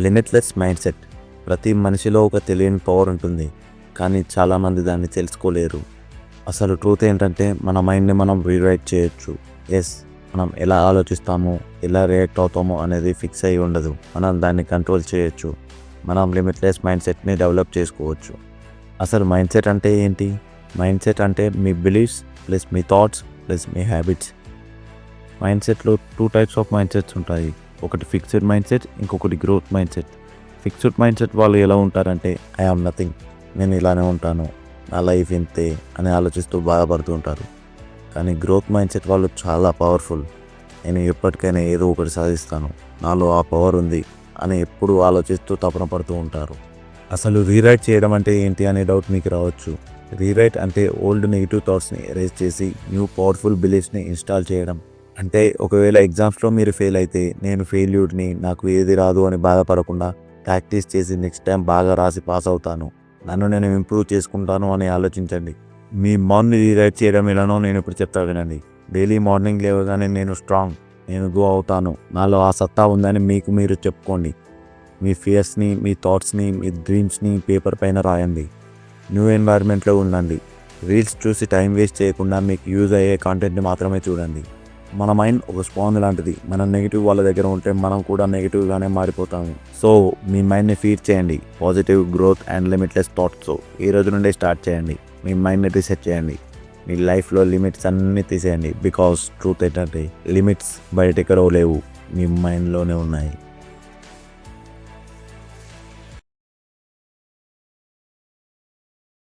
Limitless mind set. ప్రతి మనిషిలో ఒక తెలియని పవర్ ఉంటుంది, కానీ చాలామంది దాన్ని తెలుసుకోలేరు. అసలు ట్రూత్ ఏంటంటే మన మైండ్ని మనం రీరైట్ చేయొచ్చు. మనం ఎలా ఆలోచిస్తామో, ఎలా రియాక్ట్ అవుతామో అనేది ఫిక్స్ అయి ఉండదు. మనం దాన్ని కంట్రోల్ చేయొచ్చు. మనం లిమిట్లెస్ మైండ్ సెట్ని డెవలప్ చేసుకోవచ్చు. అసలు మైండ్ సెట్ అంటే ఏంటి? మైండ్ సెట్ అంటే మీ బిలీఫ్స్ ప్లస్ మీ థాట్స్ ప్లస్ మీ హ్యాబిట్స్. మైండ్ సెట్లో 2 టైప్స్ ఆఫ్ మైండ్ సెట్స్ ఉంటాయి. ఒకటి ఫిక్స్డ్ మైండ్ సెట్, ఇంకొకటి growth mind set. Fixed mind set వాళ్ళు ఎలా ఉంటారంటే ఐ ఆమ్ నథింగ్, నేను ఇలానే ఉంటాను, నా లైఫ్ ఇంతే అని ఆలోచిస్తూ బాధపడుతూ ఉంటారు. కానీ గ్రోత్ మైండ్ సెట్ వాళ్ళు చాలా పవర్ఫుల్. నేను ఎప్పటికైనా ఏదో ఒకటి సాధిస్తాను, నాలో ఆ పవర్ ఉంది అని ఎప్పుడూ ఆలోచిస్తూ తపన పడుతూ ఉంటారు. అసలు రీరైట్ చేయడం అంటే ఏంటి అనే డౌట్ మీకు రావచ్చు. రీరైట్ అంటే ఓల్డ్ నెగిటివ్ థాట్స్ని ఎరేజ్ చేసి న్యూ పవర్ఫుల్ బిలీఫ్స్ని ఇన్స్టాల్ చేయడం. అంటే ఒకవేళ ఎగ్జామ్స్లో మీరు ఫెయిల్ అయితే నేను ఫెయిల్యూర్ని, నాకు ఏది రాదు అని బాధపడకుండా ప్రాక్టీస్ చేసి నెక్స్ట్ టైం బాగా రాసి పాస్ అవుతాను, నన్ను నేను ఇంప్రూవ్ చేసుకుంటాను అని ఆలోచించండి. మీ మైండ్ని రీరైట్ చేయడం ఎలానో నేను ఇప్పుడు చెప్తా వినండి. డైలీ మార్నింగ్ లేవగానే నేను స్ట్రాంగ్, నేను గ్రో అవుతాను, నాలో ఆ సత్తా ఉందని మీకు మీరు చెప్పుకోండి. మీ ఫియర్స్ని, మీ థాట్స్ని, మీ డ్రీమ్స్ని పేపర్ పైన రాయండి. న్యూ ఎన్వైర్న్మెంట్లో ఉండండి. రీల్స్ చూసి టైం వేస్ట్ చేయకుండా మీకు యూజ్ అయ్యే కాంటెంట్ని మాత్రమే చూడండి. మన మైండ్ ఒక స్పాంజ్ లాంటిది. మనం నెగిటివ్ వాళ్ళ దగ్గర ఉంటే మనం కూడా నెగిటివ్గానే మారిపోతాము. సో మీ మైండ్ని ఫీడ్ చేయండి పాజిటివ్ గ్రోత్ అండ్ లిమిట్లెస్ థాట్స్తో. ఈ రోజు నుండే స్టార్ట్ చేయండి. మీ మైండ్ని రీసెట్ చేయండి. మీ లైఫ్లో లిమిట్స్ అన్నీ తీసేయండి. బికాస్ ట్రూత్ ఏంటంటే లిమిట్స్ బయట ఎక్కడో లేవు, మీ మైండ్లోనే ఉన్నాయి.